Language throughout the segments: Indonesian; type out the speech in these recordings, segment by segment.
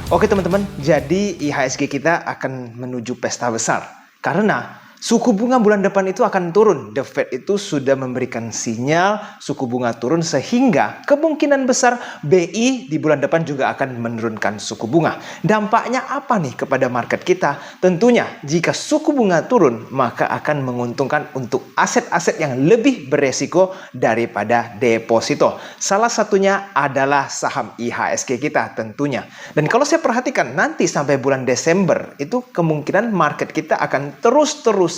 Oke teman-teman, jadi IHSG kita akan menuju pesta besar. Karena suku bunga bulan depan itu akan turun. The Fed itu sudah memberikan sinyal suku bunga turun sehingga kemungkinan besar BI di bulan depan juga akan menurunkan suku bunga. Dampaknya apa nih kepada market kita? Tentunya jika suku bunga turun maka akan menguntungkan untuk aset-aset yang lebih beresiko daripada deposito. Salah satunya adalah saham IHSG kita tentunya. Dan kalau saya perhatikan nanti sampai bulan Desember itu kemungkinan market kita akan terus-terusan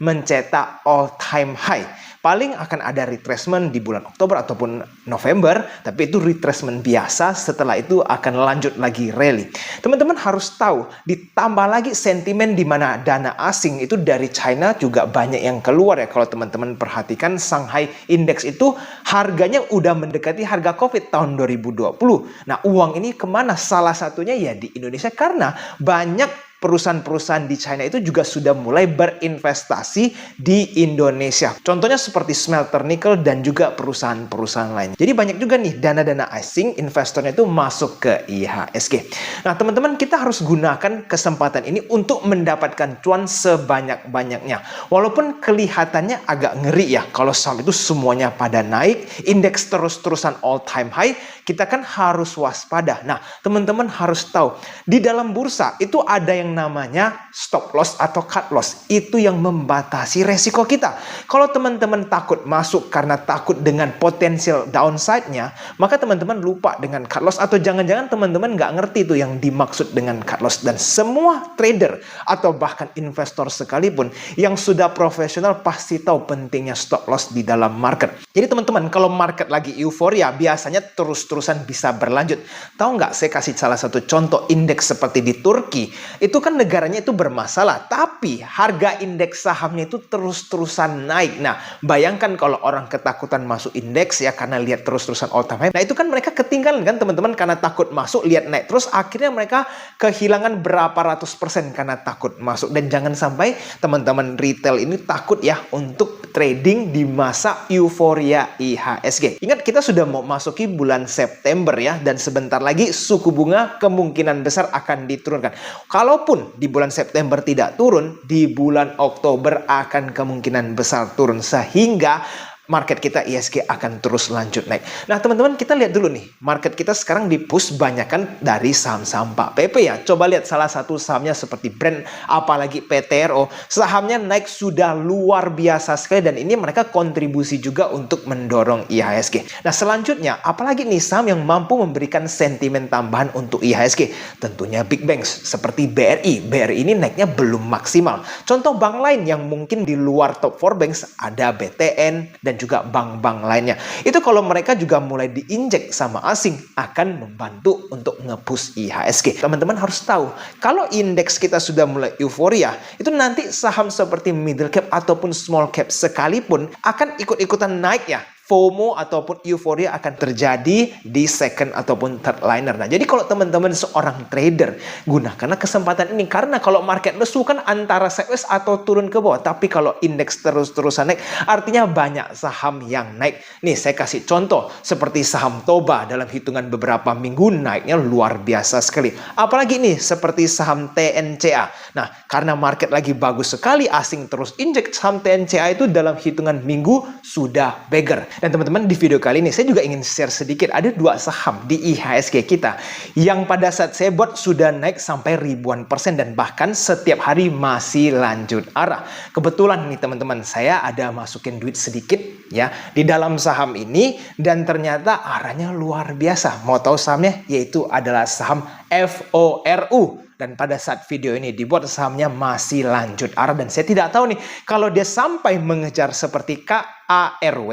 mencetak all time high. Paling akan ada retracement di bulan Oktober ataupun November, tapi itu retracement biasa, setelah itu akan lanjut lagi rally. Teman-teman harus tahu, ditambah lagi sentimen di mana dana asing itu dari China juga banyak yang keluar ya. Kalau teman-teman perhatikan Shanghai Index itu harganya udah mendekati harga COVID tahun 2020. Nah, uang ini kemana? Salah satunya ya di Indonesia karena banyak perusahaan-perusahaan di China itu juga sudah mulai berinvestasi di Indonesia. Contohnya seperti smelter nikel dan juga perusahaan-perusahaan lain. Jadi banyak juga nih dana-dana asing investornya itu masuk ke IHSG. Nah teman-teman, kita harus gunakan kesempatan ini untuk mendapatkan cuan sebanyak-banyaknya. Walaupun kelihatannya agak ngeri ya, kalau saham itu semuanya pada naik, indeks terus-terusan all time high, kita kan harus waspada. Nah teman-teman harus tahu, di dalam bursa itu ada yang namanya stop loss atau cut loss. Itu yang membatasi resiko kita. Kalau teman-teman takut masuk karena takut dengan potensial downside-nya, maka teman-teman lupa dengan cut loss, atau jangan-jangan teman-teman nggak ngerti itu yang dimaksud dengan cut loss. Dan semua trader atau bahkan investor sekalipun yang sudah profesional pasti tahu pentingnya stop loss di dalam market. Jadi teman-teman, kalau market lagi euforia biasanya terus-terusan bisa berlanjut. Tahu nggak, saya kasih salah satu contoh indeks seperti di Turki. Itu kan negaranya itu bermasalah, tapi harga indeks sahamnya itu terus-terusan naik. Nah, bayangkan kalau orang ketakutan masuk indeks ya karena lihat terus-terusan all time high. Nah, itu kan mereka ketinggalan kan teman-teman karena takut masuk, lihat naik terus, akhirnya mereka kehilangan berapa ratus persen karena takut masuk. Dan jangan sampai teman-teman retail ini takut ya untuk trading di masa euforia IHSG. Ingat, kita sudah mau masuki bulan September ya, dan sebentar lagi suku bunga kemungkinan besar akan diturunkan. Kalaupun di bulan September tidak turun, di bulan Oktober akan kemungkinan besar turun, sehingga market kita IHSG akan terus lanjut naik. Nah teman-teman, kita lihat dulu nih, market kita sekarang di-push banyakan dari saham-saham Pak PP ya. Coba lihat salah satu sahamnya seperti Brand, apalagi PTRO, sahamnya naik sudah luar biasa sekali, dan ini mereka kontribusi juga untuk mendorong IHSG. Nah selanjutnya, apalagi nih saham yang mampu memberikan sentimen tambahan untuk IHSG? Tentunya big banks seperti BRI. BRI ini naiknya belum maksimal. Contoh bank lain yang mungkin di luar top 4 banks ada BTN dan juga bank-bank lainnya. Itu kalau mereka juga mulai diinjek sama asing akan membantu untuk nge-push IHSG. Teman-teman harus tahu, kalau indeks kita sudah mulai euforia, itu nanti saham seperti middle cap ataupun small cap sekalipun akan ikut-ikutan naik ya. FOMO ataupun euforia akan terjadi di second ataupun third liner. Nah, jadi kalau teman-teman seorang trader, gunakanlah kesempatan ini, karena kalau market lesu kan antara sideways atau turun ke bawah. Tapi kalau indeks terus-terusan naik, artinya banyak saham yang naik. Nih, saya kasih contoh seperti saham Toba dalam hitungan beberapa minggu naiknya luar biasa sekali. Apalagi nih seperti saham TNCA. Nah, karena market lagi bagus sekali, asing terus injek saham TNCA itu dalam hitungan minggu sudah beggar. Dan teman-teman, di video kali ini saya juga ingin share sedikit, ada dua saham di IHSG kita yang pada saat saya buat sudah naik sampai ribuan persen dan bahkan setiap hari masih lanjut arah. Kebetulan nih teman-teman, saya ada masukin duit sedikit ya di dalam saham ini, dan ternyata arahnya luar biasa. Mau tahu sahamnya? Yaitu adalah saham FORU. Dan pada saat video ini dibuat, sahamnya masih lanjut arah, dan saya tidak tahu nih kalau dia sampai mengejar seperti KARW,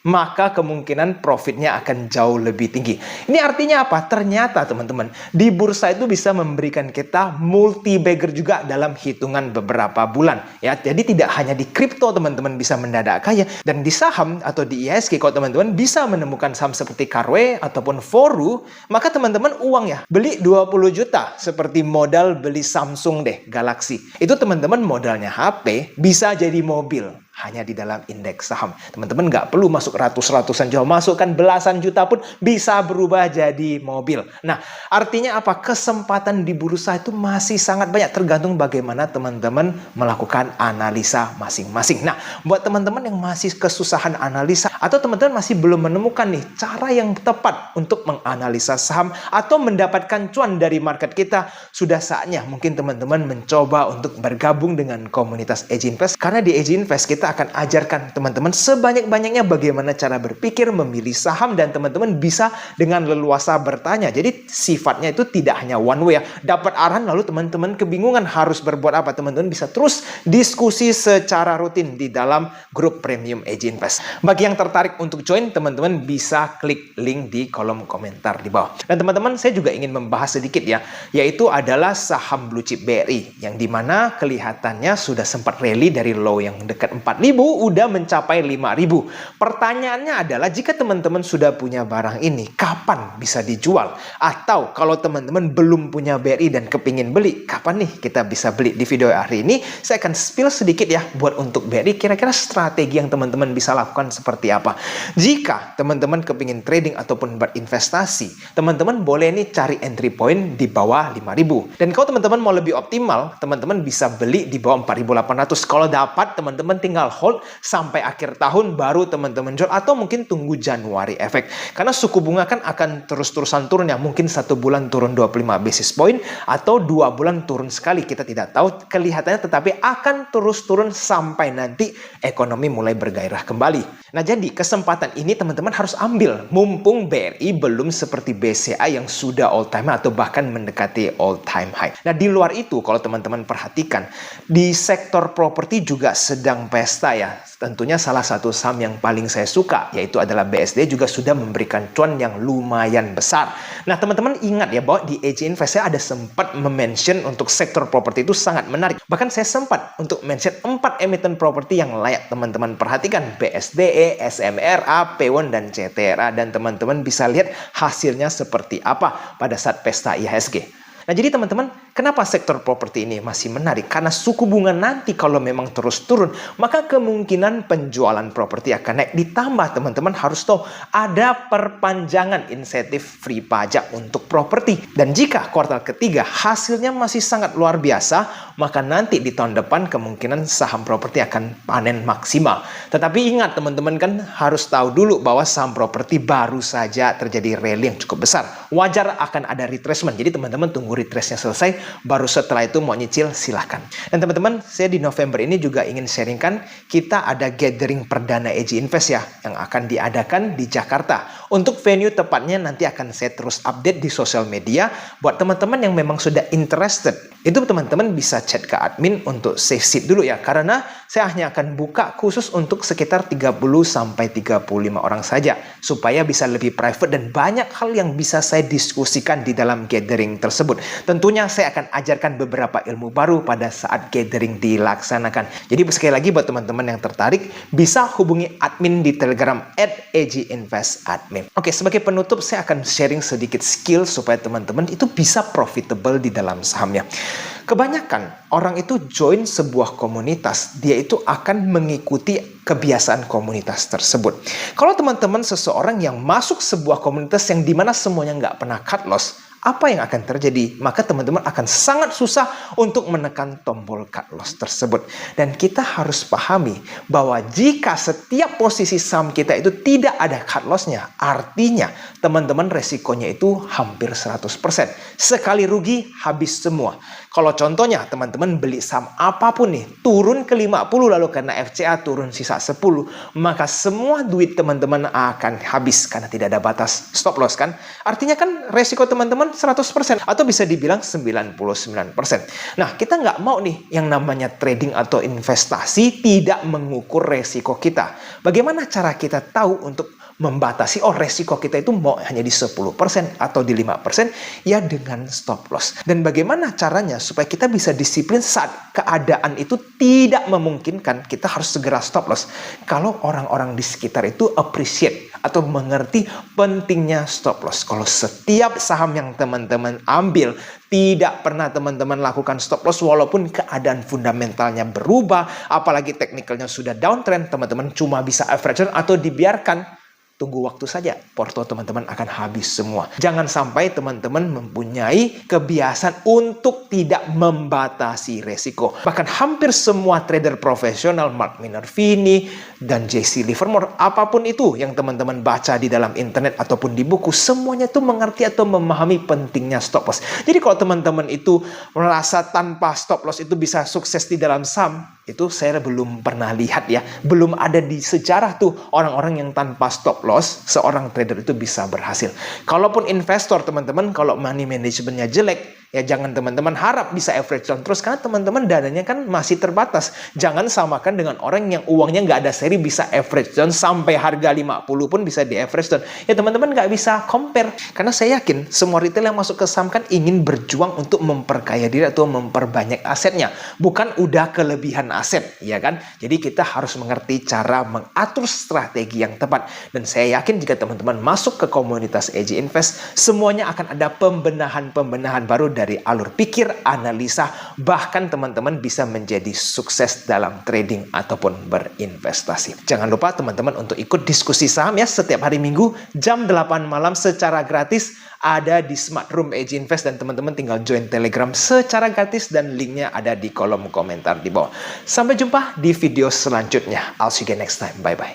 maka kemungkinan profitnya akan jauh lebih tinggi. Ini artinya apa? Ternyata teman-teman, di bursa itu bisa memberikan kita multi bagger juga dalam hitungan beberapa bulan ya. Jadi tidak hanya di kripto teman-teman bisa mendadak kaya, dan di saham atau di IHSG kalau teman-teman bisa menemukan saham seperti KARW ataupun FORU, maka teman-teman uang ya beli 20 juta seperti modal beli Samsung deh, Galaxy. Itu teman-teman modalnya HP bisa jadi mobil. hanya di dalam indeks saham. Teman-teman nggak perlu masuk ratusan juta, masukkan belasan juta pun bisa berubah jadi mobil. Nah, artinya apa? Kesempatan di bursa itu masih sangat banyak, tergantung bagaimana teman-teman melakukan analisa masing-masing. Nah, buat teman-teman yang masih kesusahan analisa atau teman-teman masih belum menemukan nih cara yang tepat untuk menganalisa saham atau mendapatkan cuan dari market kita, sudah saatnya mungkin teman-teman mencoba untuk bergabung dengan komunitas Edge Invest. Karena di Edge Invest kita akan ajarkan teman-teman sebanyak-banyaknya bagaimana cara berpikir, memilih saham, dan teman-teman bisa dengan leluasa bertanya. Jadi sifatnya itu tidak hanya one way ya. Dapat arahan lalu teman-teman kebingungan harus berbuat apa. Teman-teman bisa terus diskusi secara rutin di dalam grup premium Edge Invest. Bagi yang tertarik untuk join, teman-teman bisa klik link di kolom komentar di bawah. Dan teman-teman, saya juga ingin membahas sedikit ya, yaitu adalah saham blue chip BRI yang dimana kelihatannya sudah sempat rally dari low yang dekat 4.000 udah mencapai 5.000. Pertanyaannya adalah, jika teman-teman sudah punya barang ini, kapan bisa dijual? Atau kalau teman-teman belum punya BRI dan kepingin beli, kapan nih kita bisa beli? Di video hari ini saya akan spill sedikit ya buat untuk BRI, kira-kira strategi yang teman-teman bisa lakukan seperti apa. Jika teman-teman kepingin trading ataupun berinvestasi, teman-teman boleh nih cari entry point di bawah 5.000. Dan kalau teman-teman mau lebih optimal, teman-teman bisa beli di bawah 4.800. Kalau dapat, teman-teman tinggal hold sampai akhir tahun baru teman-teman jual, atau mungkin tunggu Januari efek. Karena suku bunga kan akan terus-terusan turun ya. Mungkin 1 bulan turun 25 basis point atau 2 bulan turun sekali. Kita tidak tahu kelihatannya, tetapi akan terus turun sampai nanti ekonomi mulai bergairah kembali. Nah, jadi kesempatan ini teman-teman harus ambil mumpung BRI belum seperti BCA yang sudah all time atau bahkan mendekati all time high. Nah, di luar itu kalau teman-teman perhatikan, di sektor properti juga sedang pesta ya. Tentunya salah satu saham yang paling saya suka yaitu adalah BSD juga sudah memberikan cuan yang lumayan besar. Nah, teman-teman ingat ya bahwa di Edge Invest saya ada sempat mention untuk sektor properti itu sangat menarik. Bahkan saya sempat untuk mention 4 emiten properti yang layak teman-teman perhatikan: BSDE, SMRA, P1, dan CTRA. Dan teman-teman bisa lihat hasilnya seperti apa pada saat pesta IHSG. Nah, jadi teman-teman, kenapa sektor properti ini masih menarik? Karena suku bunga nanti kalau memang terus turun, maka kemungkinan penjualan properti akan naik. Ditambah teman-teman harus tahu ada perpanjangan insentif free pajak untuk properti. Dan jika kuartal ketiga hasilnya masih sangat luar biasa, maka nanti di tahun depan kemungkinan saham properti akan panen maksimal. Tetapi ingat teman-teman, kan harus tahu dulu bahwa saham properti baru saja terjadi rally yang cukup besar. Wajar akan ada retracement. Jadi teman-teman tunggu retrace-nya selesai, baru setelah itu mau nyicil silahkan. Dan teman-teman, saya di November ini juga ingin sharingkan, kita ada gathering perdana Edge Invest ya, yang akan diadakan di Jakarta. Untuk venue tepatnya nanti akan saya terus update di sosial media. Buat teman-teman yang memang sudah interested, itu teman-teman bisa chat ke admin untuk save seat dulu ya, karena saya hanya akan buka khusus untuk sekitar 30-35 orang saja, supaya bisa lebih private dan banyak hal yang bisa saya diskusikan di dalam gathering tersebut. Tentunya saya akan ajarkan beberapa ilmu baru pada saat gathering dilaksanakan. Jadi sekali lagi buat teman-teman yang tertarik, bisa hubungi admin di Telegram @edgeinvestadmin. Oke, sebagai penutup saya akan sharing sedikit skill supaya teman-teman itu bisa profitable di dalam sahamnya. Kebanyakan orang itu join sebuah komunitas, dia itu akan mengikuti kebiasaan komunitas tersebut. Kalau teman-teman seseorang yang masuk sebuah komunitas yang dimana semuanya nggak pernah cut loss, apa yang akan terjadi? Maka teman-teman akan sangat susah untuk menekan tombol cut loss tersebut. Dan kita harus pahami bahwa jika setiap posisi saham kita itu tidak ada cut loss-nya, artinya teman-teman resikonya itu hampir 100%. Sekali rugi, habis semua. Kalau contohnya teman-teman beli saham apapun nih, turun ke 50 lalu karena FCA turun sisa 10, maka semua duit teman-teman akan habis karena tidak ada batas stop loss kan? Artinya kan resiko teman-teman 100% atau bisa dibilang 99%. Nah, kita nggak mau nih yang namanya trading atau investasi tidak mengukur resiko kita. Bagaimana cara kita tahu untuk membatasi, resiko kita itu mau hanya di 10% atau di 5%, ya dengan stop loss. Dan bagaimana caranya supaya kita bisa disiplin saat keadaan itu tidak memungkinkan, kita harus segera stop loss. Kalau orang-orang di sekitar itu appreciate atau mengerti pentingnya stop loss. Kalau setiap saham yang teman-teman ambil, tidak pernah teman-teman lakukan stop loss walaupun keadaan fundamentalnya berubah, apalagi teknikalnya sudah downtrend, teman-teman cuma bisa average atau dibiarkan, tunggu waktu saja, porto teman-teman akan habis semua. Jangan sampai teman-teman mempunyai kebiasaan untuk tidak membatasi resiko. Bahkan hampir semua trader profesional, Mark Minervini dan JC Livermore, apapun itu yang teman-teman baca di dalam internet ataupun di buku, semuanya itu mengerti atau memahami pentingnya stop loss. Jadi kalau teman-teman itu merasa tanpa stop loss itu bisa sukses di dalam saham, itu saya belum pernah lihat ya. Belum ada di sejarah tuh orang-orang yang tanpa stop loss, seorang trader itu bisa berhasil. Kalaupun investor teman-teman, kalau money managementnya jelek, ya jangan teman-teman harap bisa average down terus, karena teman-teman dananya kan masih terbatas. Jangan samakan dengan orang yang uangnya nggak ada seri bisa average down sampai harga 50 pun bisa di average down. Ya teman-teman nggak bisa compare. Karena saya yakin semua retail yang masuk ke saham kan ingin berjuang untuk memperkaya diri atau memperbanyak asetnya. Bukan udah kelebihan aset, ya kan? Jadi kita harus mengerti cara mengatur strategi yang tepat. Dan saya yakin jika teman-teman masuk ke komunitas AJ Invest, semuanya akan ada pembenahan-pembenahan baru dari alur pikir, analisa, bahkan teman-teman bisa menjadi sukses dalam trading ataupun berinvestasi. Jangan lupa teman-teman untuk ikut diskusi saham ya, setiap hari Minggu jam 8 malam secara gratis ada di Smart Room AJ Invest, dan teman-teman tinggal join Telegram secara gratis dan linknya ada di kolom komentar di bawah. Sampai jumpa di video selanjutnya. I'll see you next time. Bye-bye.